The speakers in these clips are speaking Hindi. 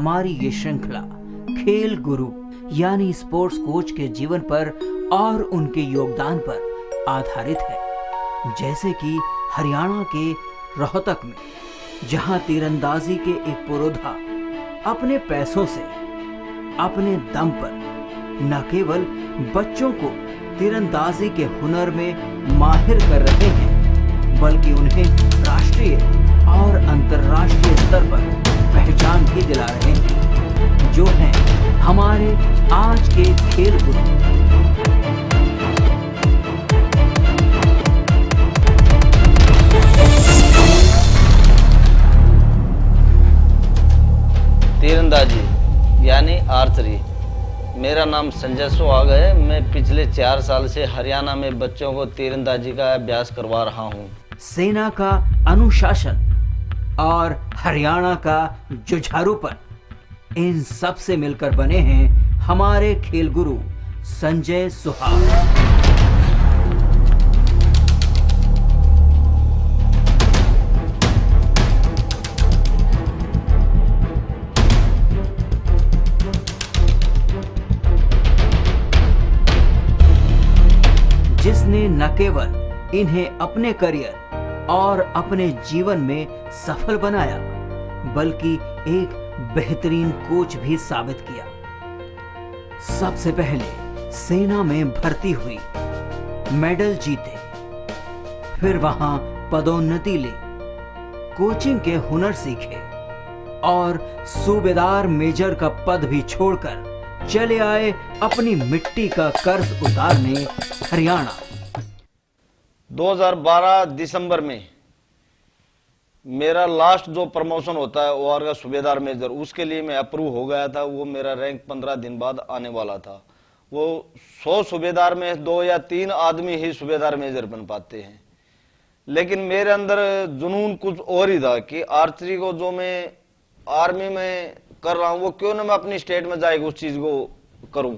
हमारी ये श्रृंखला खेल गुरु यानी स्पोर्ट्स कोच के जीवन पर और उनके योगदान पर आधारित है। जैसे कि हरियाणा के रोहतक में, जहां तीरंदाजी के एक पुरोधा अपने पैसों से अपने दम पर न केवल बच्चों को तीरंदाजी के हुनर में माहिर कर रहे हैं, बल्कि उन्हें राष्ट्रीय और अंतर्राष्ट्रीय स्तर पर पहचान भी दिला रहे हैं, जो हैं हमारे आज के खेल गुरु। तीरंदाजी यानी आर्चरी। मेरा नाम संजय सुहाग है। मैं पिछले 4 साल से हरियाणा में बच्चों को तीरंदाजी का अभ्यास करवा रहा हूँ। सेना का अनुशासन और हरियाणा का जुझारूपन, इन सब से मिलकर बने हैं हमारे खेल गुरु संजय सुहाग। जिसने न केवल इन्हें अपने करियर और अपने जीवन में सफल बनाया, बल्कि एक बेहतरीन कोच भी साबित किया। सबसे पहले सेना में भर्ती हुई, मेडल जीते, फिर वहां पदोन्नति ले, कोचिंग के हुनर सीखे और सूबेदार मेजर का पद भी छोड़कर चले आए अपनी मिट्टी का कर्ज उतारने हरियाणा। 2012 दिसंबर में मेरा लास्ट जो प्रमोशन होता है ओआर का सूबेदार मेजर, उसके लिए मैं अप्रूव हो गया था। वो मेरा रैंक 15 दिन बाद आने वाला था। वो 100 सूबेदार में 2 या 3 आदमी ही सूबेदार मेजर बन पाते हैं। लेकिन मेरे अंदर जुनून कुछ और ही था कि आर्चरी को जो मैं आर्मी में कर रहा हूं, वो क्यों ना मैं अपनी स्टेट में जाके उस चीज को करूं।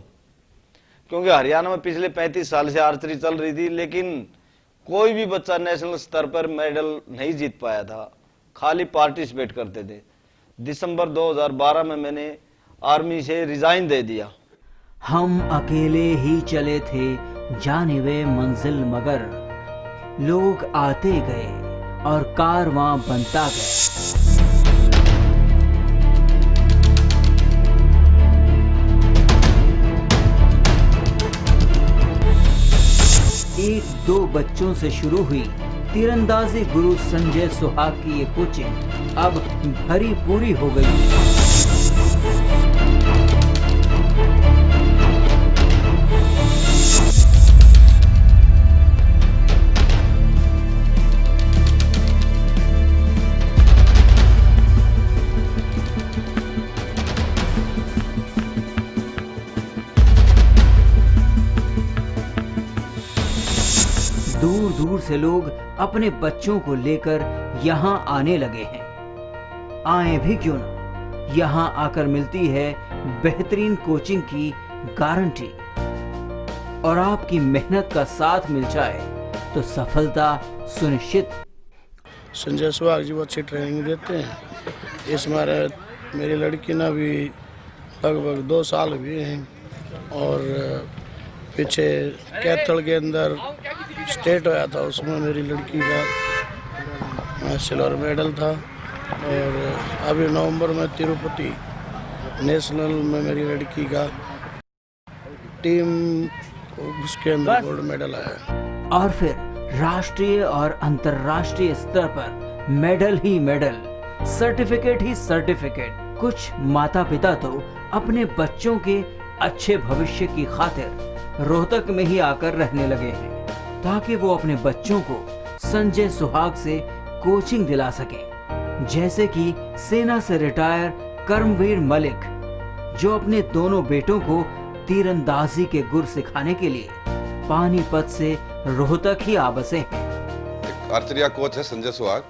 क्योंकि हरियाणा में पिछले 35 साल से आर्चरी चल रही थी, लेकिन कोई भी बच्चा नेशनल स्तर पर मेडल नहीं जीत पाया था, खाली पार्टिसिपेट करते थे। दिसंबर 2012 में मैंने आर्मी से रिजाइन दे दिया। हम अकेले ही चले थे जानिबे मंजिल, मगर लोग आते गए और कारवां बनता गया। एक दो बच्चों से शुरू हुई तीरंदाजी गुरु संजय सुहाग की ये कोचिंग अब भरी पूरी हो गई। दूर दूर से लोग अपने बच्चों को लेकर यहाँ आने लगे हैं। आए भी क्यों ना, यहाँ आकर मिलती है बेहतरीन कोचिंग की गारंटी, और आपकी मेहनत का साथ मिल जाए तो सफलता सुनिश्चित। संजय सुहाग जी वो अच्छी ट्रेनिंग देते हैं। इस बार मेरी लड़की ने भी लगभग 2 साल हुए हैं, और पीछे कैथल के अंदर स्टेट होया था, उसमें मेरी लड़की का सिल्वर मेडल था। और अभी नवंबर में तिरुपति नेशनल में मेरी लड़की का टीम उसके अंदर गोल्ड मेडल आया। और फिर राष्ट्रीय और अंतर्राष्ट्रीय स्तर पर मेडल ही मेडल, सर्टिफिकेट ही सर्टिफिकेट। कुछ माता पिता तो अपने बच्चों के अच्छे भविष्य की खातिर रोहतक में ही आकर रहने लगे हैं, ताकि वो अपने बच्चों को संजय सुहाग से कोचिंग दिला सके। जैसे कि सेना से रिटायर कर्मवीर मलिक, जो अपने दोनों बेटों को तीरंदाजी के गुर सिखाने के लिए पानीपत से रोहतक ही आ बसे हैं। एक आर्चरी कोच है संजय सुहाग,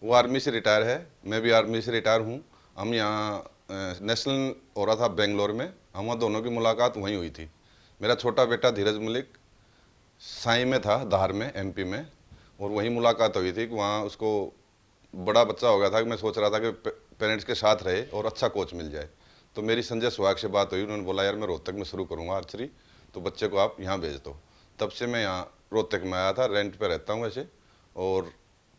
वो आर्मी से रिटायर है, मैं भी आर्मी से रिटायर हूँ। हम यहाँ नेशनल हो रहा था बेंगलोर में, हम दोनों की मुलाकात वहीं हुई थी। मेरा छोटा बेटा धीरज मलिक साई में था, धार में, एमपी में, और वहीं मुलाकात हुई थी कि वहाँ उसको बड़ा बच्चा हो गया था कि मैं सोच रहा था कि पेरेंट्स के साथ रहे और अच्छा कोच मिल जाए। तो मेरी संजय सुहाग से बात हुई, उन्होंने बोला यार मैं रोहतक में शुरू करूँगा आर्चरी, तो बच्चे को आप यहाँ भेज दो। तब से मैं यहाँ रोहतक में आया था, रेंट पे रहता हूँ वैसे, और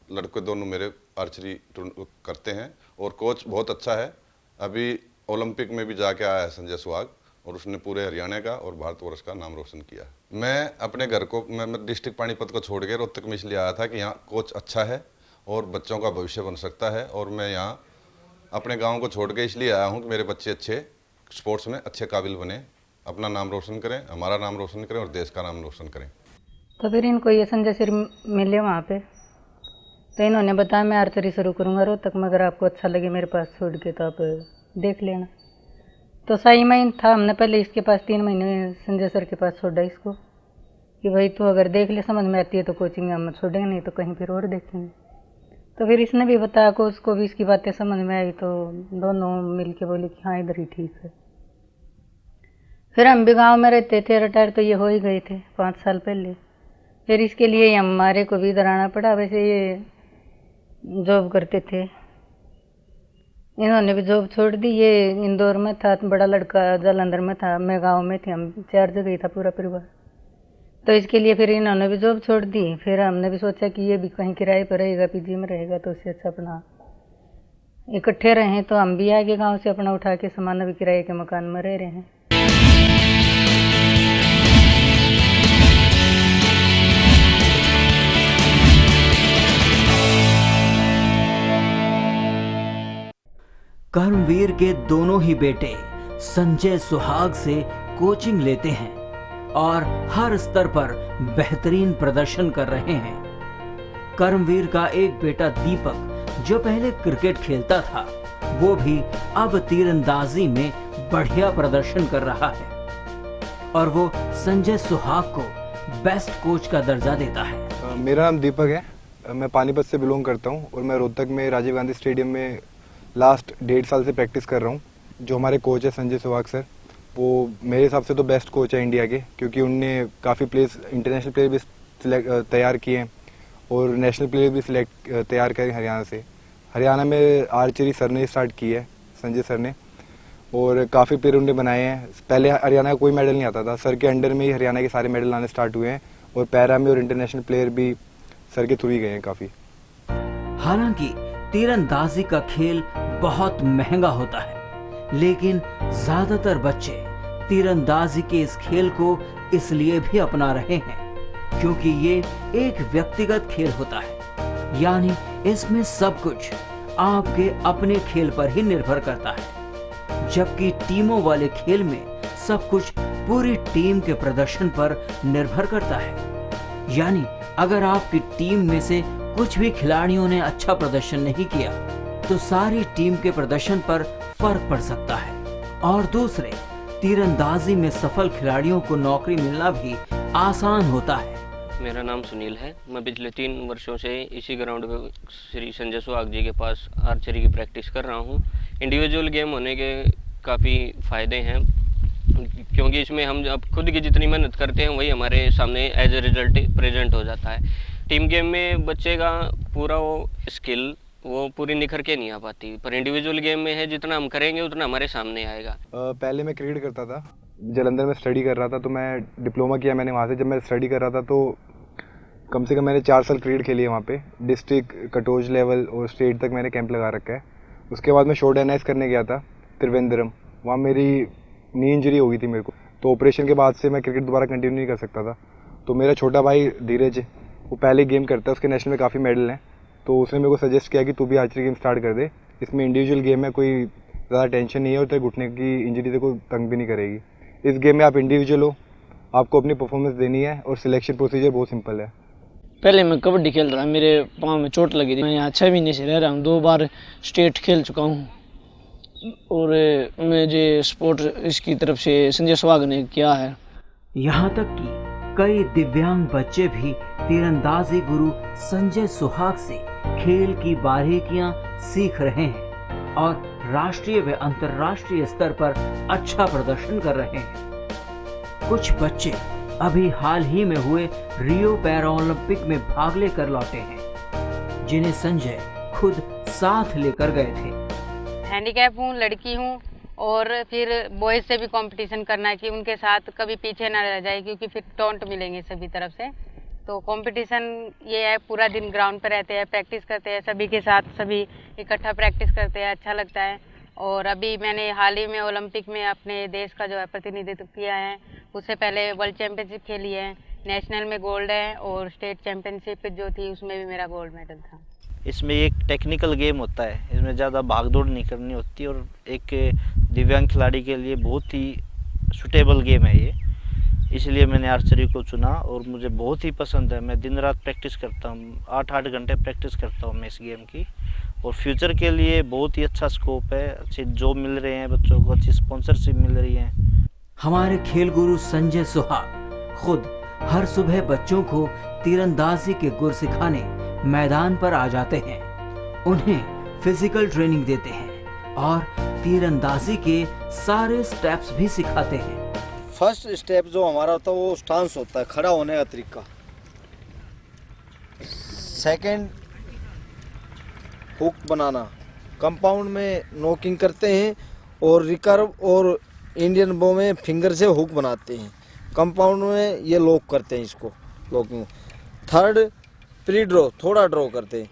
लड़के दोनों मेरे आर्चरी करते हैं और कोच बहुत अच्छा है। अभी ओलंपिक में भी जाके आया है संजय सुहाग, और उसने पूरे हरियाणा का और भारतवर्ष का नाम रोशन किया। मैं अपने घर को, मैं डिस्ट्रिक्ट पानीपत को छोड़ के रोहतक में इसलिए आया था कि यहाँ कोच अच्छा है और बच्चों का भविष्य बन सकता है, और मैं यहाँ अपने गांव को छोड़ के इसलिए आया हूँ कि मेरे बच्चे अच्छे स्पोर्ट्स में अच्छे काबिल बने, अपना नाम रोशन करें, हमारा नाम रोशन करें और देश का नाम रोशन करें। तो फिर इनको ये संजय सर मिले वहाँ पे, तो इन्होंने बताया मैं आर्चरी शुरू करूँगा रोहतक में, अगर आपको अच्छा लगे मेरे पास छोड़ के तो आप देख लेना। तो सही में था, हमने पहले इसके पास 3 महीने संजय सर के पास छोड़ा इसको कि भाई तू अगर देख ले, समझ में आती है तो कोचिंग हम छोड़ेंगे, नहीं तो कहीं फिर और देखेंगे। तो फिर इसने भी बताया को उसको भी इसकी बातें समझ में आई, तो दोनों मिल के बोले कि हाँ इधर ही ठीक है। फिर हम भी गाँव में रहते थे, रिटायर तो ये हो ही गए थे 5 साल पहले। फिर इसके लिए हमारे को भी इधर आना पड़ा। वैसे ये जॉब करते थे, इन्होंने भी जॉब छोड़ दी। ये इंदौर में था, बड़ा लड़का जालंधर में था, मैं गांव में थी, हम 4 जगह ही था पूरा परिवार। तो इसके लिए फिर इन्होंने भी जॉब छोड़ दी। फिर हमने भी सोचा कि ये भी कहीं किराए पर रहेगा, पीजी में रहेगा, तो उससे अच्छा अपना इकट्ठे रहें। तो हम भी आगे गाँव से अपना उठा के सामान अभी किराए के मकान में रह रहे हैं। कर्मवीर के दोनों ही बेटे संजय सुहाग से कोचिंग लेते हैं और हर स्तर पर बेहतरीन प्रदर्शन कर रहे हैं। कर्मवीर का एक बेटा दीपक जो पहले क्रिकेट खेलता था, वो भी अब तीरंदाजी में बढ़िया प्रदर्शन कर रहा है और वो संजय सुहाग को बेस्ट कोच का दर्जा देता है। मेरा नाम दीपक है, मैं पानीपत से बिलोंग करता हूँ और मैं रोहतक में राजीव गांधी स्टेडियम में लास्ट 1.5 साल से प्रैक्टिस कर रहा हूँ। जो हमारे कोच है संजय सुहाग सर, वो मेरे हिसाब से तो बेस्ट कोच है इंडिया के, क्योंकि उनने काफ़ी प्लेयर्स, इंटरनेशनल प्लेयर भी तैयार किए हैं और नेशनल प्लेयर भी तैयार करे हरियाणा से। हरियाणा में आर्चरी सर ने स्टार्ट की है, संजय सर ने, और काफ़ी प्लेयर उन्होंने बनाए हैं। पहले हरियाणा का कोई मेडल नहीं आता था, सर के अंडर में ही हरियाणा के सारे मेडल आने स्टार्ट हुए हैं, और पैरा में और इंटरनेशनल प्लेयर भी सर के थ्रू ही गए हैं काफ़ी। हालांकि तीरंदाजी का खेल बहुत महंगा होता है, लेकिन ज्यादातर बच्चे तीरंदाजी के इस खेल को इसलिए भी अपना रहे हैं क्योंकि ये एक व्यक्तिगत खेल होता है, यानी इसमें सब कुछ आपके अपने खेल पर ही निर्भर करता है, जबकि टीमों वाले खेल में सब कुछ पूरी टीम के प्रदर्शन पर निर्भर करता है। यानी अगर आपकी टीम में से कुछ भी खिलाड़ियों ने अच्छा प्रदर्शन नहीं किया तो सारी टीम के प्रदर्शन पर फर्क पड़ सकता है, और दूसरे तीरंदाजी में सफल खिलाड़ियों को नौकरी मिलना भी आसान होता है। मेरा नाम सुनील है। मैं पिछले 3 वर्षों से इसी ग्राउंड पे श्री संजय सुहाग जी के पास आर्चरी की प्रैक्टिस कर रहा हूँ। इंडिविजुअल गेम होने के काफ़ी फ़ायदे हैं, क्योंकि इसमें हम अब खुद की जितनी मेहनत करते हैं वही हमारे सामने एज ए रिजल्ट प्रेजेंट हो जाता है। टीम गेम में बच्चे का पूरा वो स्किल वो पूरी निखर के नहीं आ पाती, पर इंडिविजुअल गेम में है जितना हम करेंगे उतना हमारे सामने आएगा। पहले मैं क्रिकेट करता था, जालंधर में स्टडी कर रहा था, तो मैं डिप्लोमा किया मैंने वहाँ से। जब मैं स्टडी कर रहा था तो कम से कम मैंने 4 साल क्रिकेट खेली है वहाँ पे, डिस्ट्रिक्ट, कटोज लेवल और स्टेट तक मैंने कैंप लगा रखा है। उसके बाद मैं शोल्डर एनालाइज करने गया था त्रिवेंद्रम, वहाँ मेरी नी इंजरी हो गई थी मेरे को, तो ऑपरेशन के बाद से मैं क्रिकेट दोबारा कंटिन्यू नहीं कर सकता था। तो मेरा छोटा भाई धीरज, वो पहले गेम करता है, उसके नेशनल में काफ़ी मेडल हैं, तो उसने मेरे को सजेस्ट किया कि तू भी आर्चरी गेम स्टार्ट कर दे, इसमें इंडिविजुअल गेम है, कोई ज़्यादा टेंशन नहीं है और तेरे घुटने की इंजरी को तंग भी नहीं करेगी। इस गेम में आप इंडिविजुअल हो, आपको अपनी परफॉर्मेंस देनी है और सिलेक्शन प्रोसीजर बहुत सिंपल है। पहले मैं कबड्डी खेल रहा, मेरे पाँव में चोट लगी थी। मैं यहाँ 6 महीने से रह रहा हूँ, 2 बार स्टेट खेल चुका हूँ, और मुझे स्पोर्ट इसकी तरफ से संजय सुहाग ने किया है। यहाँ तक कि कई दिव्यांग बच्चे भी तीरंदाजी गुरु संजय सुहाग से खेल की बारीकियां सीख रहे हैं और राष्ट्रीय व अंतर्राष्ट्रीय स्तर पर अच्छा प्रदर्शन कर रहे हैं। कुछ बच्चे अभी हाल ही में हुए रियो पैरालंपिक में भाग लेकर लौटे हैं, जिन्हें संजय खुद साथ लेकर गए थे। हैंडीकैप हूँ, लड़की हूँ, और फिर बॉयज़ से भी कंपटीशन करना है कि उनके साथ कभी पीछे ना रह जाए, क्योंकि फिर टॉन्ट मिलेंगे सभी तरफ से। तो कंपटीशन ये है, पूरा दिन ग्राउंड पर रहते हैं, प्रैक्टिस करते हैं सभी के साथ, सभी इकट्ठा प्रैक्टिस करते हैं, अच्छा लगता है। और अभी मैंने हाल ही में ओलंपिक में अपने देश का जो है प्रतिनिधित्व किया है। उससे पहले वर्ल्ड चैम्पियनशिप खेली है, नेशनल में गोल्ड है, और स्टेट चैम्पियनशिप जो थी उसमें भी मेरा गोल्ड मेडल था। इसमें एक टेक्निकल गेम होता है, इसमें ज़्यादा भागदौड़ नहीं करनी होती और एक दिव्यांग खिलाड़ी के लिए बहुत ही सूटेबल गेम है ये, इसलिए मैंने आर्चरी को चुना और मुझे बहुत ही पसंद है। मैं दिन रात प्रैक्टिस करता हूँ, 8-8 घंटे प्रैक्टिस करता हूँ मैं इस गेम की, और फ्यूचर के लिए बहुत ही अच्छा स्कोप है, अच्छे जॉब मिल रहे हैं बच्चों को, अच्छी स्पॉन्सरशिप मिल रही है। हमारे खेल गुरु संजय सुहाग खुद हर सुबह बच्चों को तीरंदाजी के गुर सिखाने मैदान पर आ जाते हैं, उन्हें फिजिकल ट्रेनिंग देते हैं और तीरंदाजी के सारे स्टेप्स भी सिखाते हैं। फर्स्ट स्टेप जो हमारा होता है वो स्टांस होता है, खड़ा होने का तरीका। सेकंड हुक बनाना, कंपाउंड में नॉकिंग करते हैं और रिकर्व और इंडियन बो में फिंगर से हुक बनाते हैं, कंपाउंड में ये लॉक करते हैं, इसको लॉकिंग। थर्ड प्री ड्रॉ, थोड़ा ड्रॉ करते हैं।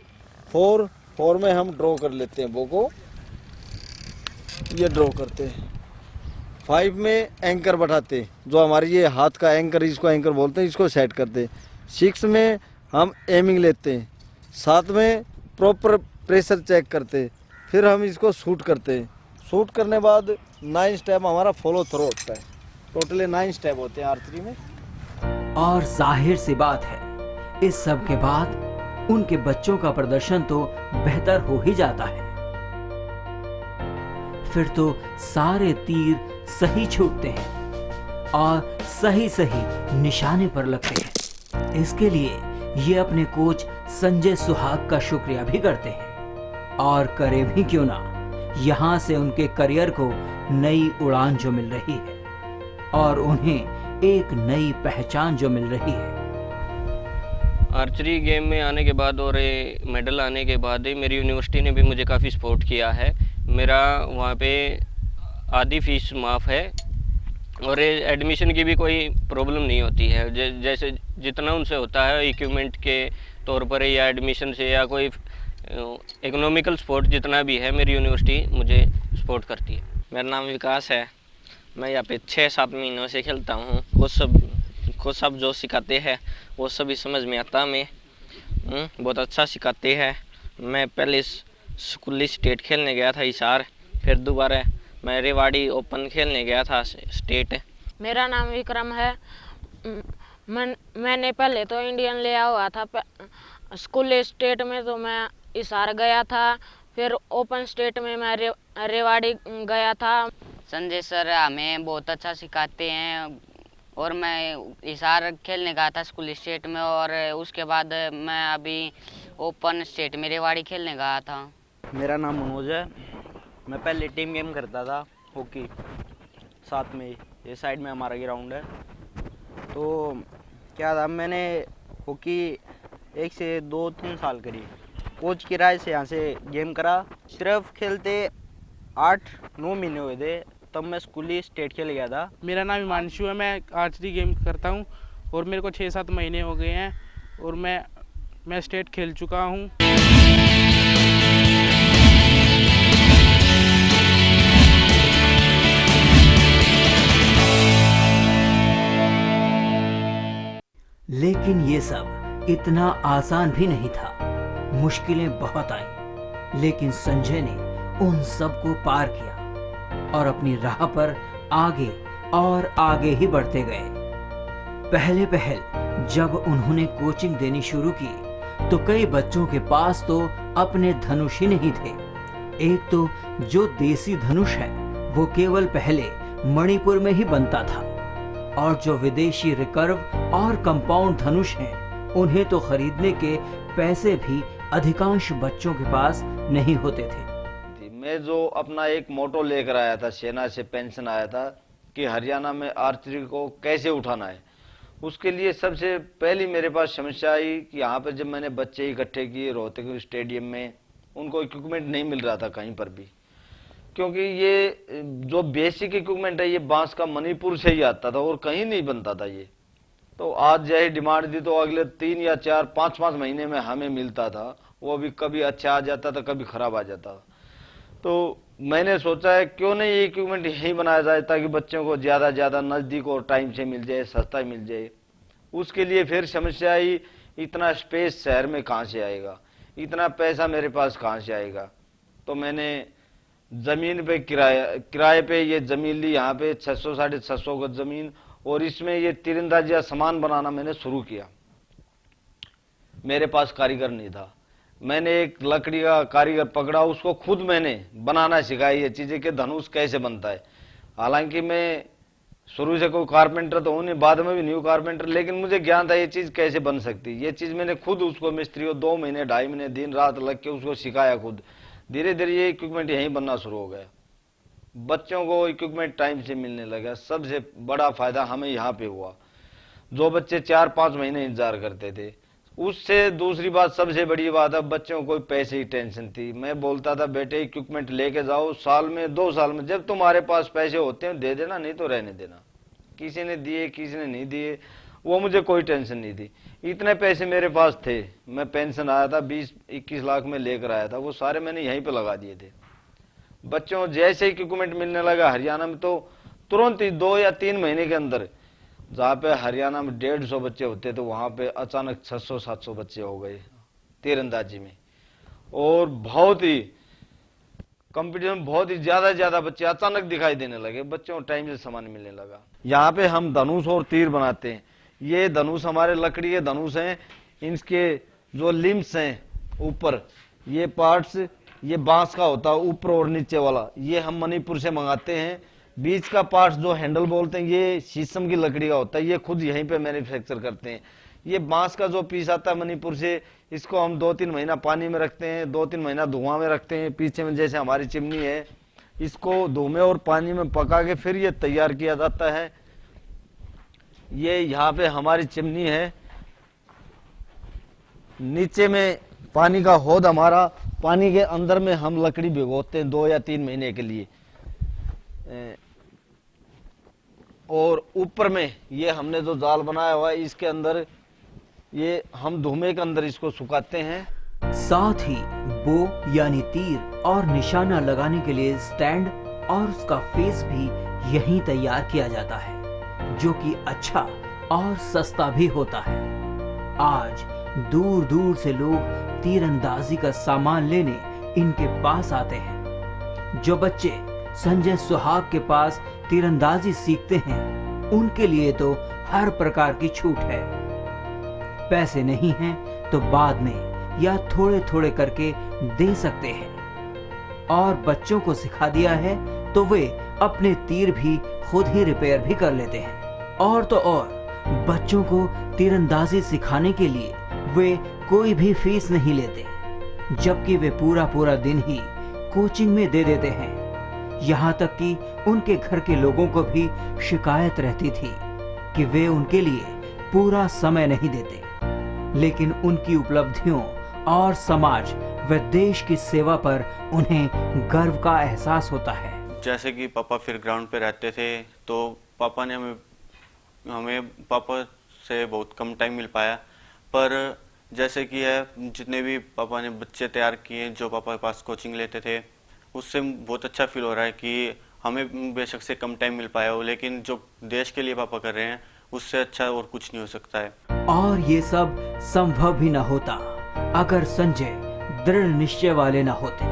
फोर में हम ड्रॉ कर लेते हैं बो को, ये ड्रॉ करते हैं। 5 में एंकर बैठाते हैं, जो हमारी ये हाथ का एंकर, इसको एंकर बोलते हैं, इसको सेट करते हैं। 6 में हम एमिंग लेते हैं। 7 में प्रॉपर प्रेशर चेक करते हैं, फिर हम इसको शूट करते हैं। शूट करने बाद 9 स्टेप हमारा फॉलो थ्रो होता है। टोटली 9 स्टेप होते हैं आर्चरी में। और जाहिर सी बात है, इस सब के बाद उनके बच्चों का प्रदर्शन तो बेहतर हो ही जाता है, फिर तो सारे तीर सही छूटते हैं और सही सही निशाने पर लगते हैं। इसके लिए ये अपने कोच संजय सुहाग का शुक्रिया भी करते हैं, और करे भी क्यों ना, यहाँ से उनके करियर को नई उड़ान जो मिल रही है और उन्हें एक नई पहचान जो मिल रही है। आर्चरी गेम में आने के बाद और मेडल आने के बाद मेरी यूनिवर्सिटी ने भी मुझे काफ़ी सपोर्ट किया है। मेरा वहाँ पे आधी फीस माफ़ है और एडमिशन की भी कोई प्रॉब्लम नहीं होती है। जैसे जितना उनसे होता है इक्विपमेंट के तौर पर या एडमिशन से या कोई इकोनॉमिकल सपोर्ट जितना भी है, मेरी यूनिवर्सिटी मुझे सपोर्ट करती है। मेरा नाम विकास है, मैं यहाँ पे 6-7 महीनों से खेलता हूँ। को सब जो सिखाते हैं वो सभी समझ में आता हमें, बहुत अच्छा सिखाते हैं। मैं पहले स्कूली स्टेट खेलने गया था हिसार, फिर दोबारा मैं रेवाड़ी ओपन खेलने गया था स्टेट। मेरा नाम विक्रम है। मैंने पहले तो इंडियन लिया हुआ था, स्कूल स्टेट में तो मैं हिसार गया था, फिर ओपन स्टेट में मैं रेवाड़ी गया था। संजय सर हमें बहुत अच्छा सिखाते हैं, और मैं हिसार खेलने गया था स्कूल स्टेट में, और उसके बाद मैं अभी ओपन स्टेट में रेवाड़ी खेलने गया था। मेरा नाम मनोज है, मैं पहले टीम गेम करता था हॉकी, साथ में ये साइड में हमारा ग्राउंड है। तो क्या था, मैंने हॉकी 1 से 2-3 साल करी, कोच की राय से यहाँ से गेम करा। सिर्फ खेलते 8-9 महीने हुए थे, तब मैं स्कूली स्टेट खेल गया था। मेरा नाम हिमांशु है, मैं आर्चरी गेम करता हूँ और मेरे को 6-7 महीने हो गए हैं और मैं स्टेट खेल चुका हूँ। लेकिन ये सब इतना आसान भी नहीं था, मुश्किलें बहुत आई, लेकिन संजय ने उन सब को पार किया और अपनी राह पर आगे और आगे ही बढ़ते गए। पहल जब उन्होंने कोचिंग देनी शुरू की तो कई बच्चों के पास तो अपने धनुष ही नहीं थे। एक तो जो देसी धनुष है वो केवल पहले मणिपुर में ही बनता था, और जो विदेशी रिकर्व और कंपाउंड धनुष हैं उन्हें तो खरीदने के पैसे भी अधिकांश बच्चों के पास नहीं होते थे। मैं जो अपना एक मोटो लेकर आया था, सेना से पेंशन आया था कि हरियाणा में आर्चरी को कैसे उठाना है, उसके लिए सबसे पहली मेरे पास समस्या आई कि यहाँ पर जब मैंने बच्चे इकट्ठे किए रोहतक स्टेडियम में, उनको इक्विपमेंट नहीं मिल रहा था कहीं पर भी। क्योंकि ये जो बेसिक इक्विपमेंट है ये बांस का मणिपुर से ही आता था और कहीं नहीं बनता था ये। तो आज यही डिमांड दी तो अगले 3 या 4 5 महीने में हमें मिलता था। वो भी कभी अच्छा आ जाता था, कभी खराब आ जाता था। तो मैंने सोचा है क्यों नहीं ये इक्विपमेंट यहीं बनाया जाए ताकि बच्चों को ज़्यादा ज़्यादा नज़दीक और टाइम से मिल जाए, सस्ता मिल जाए। उसके लिए फिर समस्या आई, इतना स्पेस शहर में कहाँ से आएगा, इतना पैसा मेरे पास कहाँ से आएगा। तो मैंने ज़मीन पे किराए पे ये ज़मीन ली, यहाँ पे 600 साढ़े 600 गज ज़मीन, और इसमें ये तीरंदाजी या सामान बनाना मैंने शुरू किया। मेरे पास कारीगर नहीं था, मैंने एक लकड़ी का कारीगर पकड़ा, उसको खुद मैंने बनाना सिखाया ये चीज़ें कि धनुष कैसे बनता है। हालांकि मैं शुरू से कोई कारपेंटर तो हूँ नहीं, बाद में भी न्यू कारपेंटर, लेकिन मुझे ज्ञान था ये चीज़ कैसे बन सकती है। ये चीज़ मैंने खुद उसको मिस्त्री को 2 महीने 2.5 महीने दिन रात लग के उसको सिखाया खुद। धीरे धीरे ये इक्विपमेंट यहीं बनना शुरू हो गया। बच्चों को इक्विपमेंट टाइम से मिलने लगा। सबसे बड़ा फायदा हमें यहाँ पे हुआ। जो बच्चे 4-5 महीने इंतजार करते थे, उससे दूसरी बात, सबसे बड़ी बात है बच्चों को पैसे की टेंशन थी। मैं बोलता था बेटे इक्विपमेंट लेके जाओ, साल में 2 साल में जब तुम्हारे पास पैसे होते हैं दे देना, नहीं तो रहने देना। किसी ने दिए किसी ने नहीं दिए, वो मुझे कोई टेंशन नहीं थी। इतने पैसे मेरे पास थे, मैं पेंशन आया था 20-21 लाख में लेकर आया था, वो सारे मैंने यहीं पे लगा दिए थे। बच्चों जैसे ही इक्विपमेंट मिलने लगा हरियाणा में, तो तुरंत ही 2 या 3 महीने के अंदर, जहाँ पे हरियाणा में 150 बच्चे होते थे वहाँ पे अचानक 600-700 बच्चे हो गए तीरंदाजी में। और बहुत ही कंपटीशन, बहुत ही ज्यादा बच्चे अचानक दिखाई देने लगे। बच्चों को टाइम से सामान मिलने लगा। यहाँ पे हम धनुष और तीर बनाते हैं। ये धनुष हमारे लकड़ी के धनुष हैं, इनके जो लिम्स हैं ऊपर, ये पार्ट्स ये बांस का होता है ऊपर और नीचे वाला, ये हम मणिपुर से मंगाते हैं। बीच का पार्ट्स जो हैंडल बोलते हैं ये शीशम की लकड़ी का होता है, ये खुद यहीं पे मैन्युफैक्चर करते हैं। ये बांस का जो पीस आता है मणिपुर से, इसको हम 2-3 महीना पानी में रखते हैं, 2-3 महीना धुआं में रखते हैं। पीछे में जैसे हमारी चिमनी है, इसको धुएं और पानी में पका के फिर ये तैयार किया जाता है। ये यहाँ पे हमारी चिमनी है, नीचे में पानी का हौद हमारा, पानी के अंदर में हम लकड़ी भिगोते हैं 2 या 3 महीने के लिए। और ऊपर में ये हमने जो जाल बनाया हुआ है, इसके अंदर ये हम धुएं के अंदर इसको सुखाते हैं। साथ ही बो यानी तीर और निशाना लगाने के लिए स्टैंड और उसका फेस भी यहीं तैयार किया जाता है, जो कि अच्छा और सस्ता भी होता है। आज दूर दूर से लोग तीरंदाजी का सामान लेने इनके पास आते हैं। जो बच्चे संजय सुहाग के पास तीरंदाजी सीखते हैं, उनके लिए तो हर प्रकार की छूट है। पैसे नहीं हैं तो बाद में या थोड़े थोड़े करके दे सकते हैं। और बच्चों को सिखा दिया है तो वे अपने तीर भी खुद ही रिपेयर भी कर लेते हैं। और तो और बच्चों को तीरंदाजी सिखाने के लिए वे कोई भी फीस नहीं लेते, जबकि वे पूरा दिन ही कोचिंग में दे देते हैं। यहाँ तक कि उनके घर के लोगों को भी शिकायत रहती थी कि वे उनके लिए पूरा समय नहीं देते, लेकिन उनकी उपलब्धियों और समाज व देश की सेवा पर उन्हें गर्व का एहसास होता है। जैसे कि पापा फिर ग्राउंड पे रहते थे, तो पापा ने हमें पापा से बहुत कम टाइम मिल पाया। पर जैसे कि है, जितने भी पापा ने बच्चे तैयार किए जो पापा के पास कोचिंग लेते थे, उससे बहुत अच्छा फील हो रहा है कि हमें बेशक से कम टाइम मिल पाया हो, लेकिन जो देश के लिए पापा कर रहे हैं उससे अच्छा और कुछ नहीं हो सकता है। और ये सब संभव भी न होता अगर संजय दृढ़ निश्चय वाले न होते,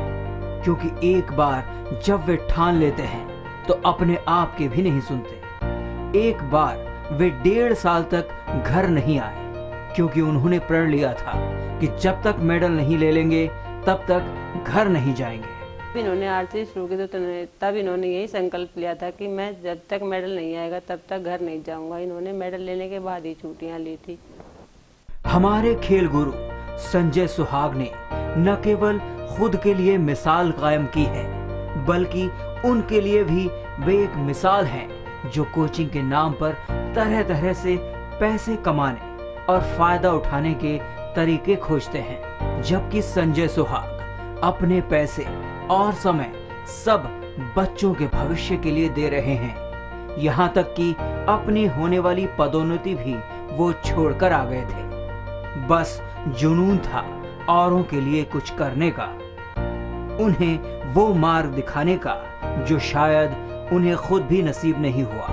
क्योंकि एक बार जब वे ठान लेते हैं तो अपने आप के भी नहीं सुनते। एक बार वे 1.5 साल तक घर नहीं आए, क्योंकि उन्होंने प्रण लिया था कि जब तक मेडल नहीं ले लेंगे तब तक घर नहीं जाएंगे। इन्होंने आर्चरी शुरू की तो तब इन्होंने यही संकल्प लिया था कि मैं जब तक मेडल नहीं आएगा तब तक घर नहीं जाऊंगा। इन्होंने मेडल लेने के बाद ही छुट्टियां ली थी। हमारे खेल गुरु संजय सुहाग ने न केवल खुद के लिए मिसाल कायम की है, बल्कि उनके लिए भी वे एक मिसाल हैं, जो कोचिंग के नाम पर तरह तरह से पैसे कमाने और फायदा उठाने के तरीके खोजते हैं, जबकि संजय सुहाग अपने पैसे और समय सब बच्चों के भविष्य के लिए दे रहे हैं। यहाँ तक कि अपनी होने वाली पदोन्नति भी वो छोड़कर आ गए थे। बस जुनून था औरों के लिए कुछ करने का, उन्हें वो मार्ग दिखाने का जो शायद उन्हें खुद भी नसीब नहीं हुआ।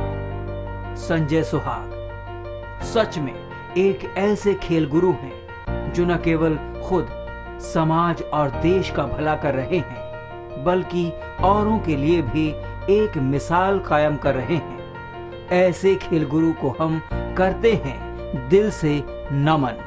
संजय सुहाग सच में एक ऐसे खेल गुरु हैं जो न केवल खुद समाज और देश का भला कर रहे हैं, बल्कि औरों के लिए भी एक मिसाल कायम कर रहे हैं। ऐसे खेल गुरु को हम करते हैं दिल से नमन।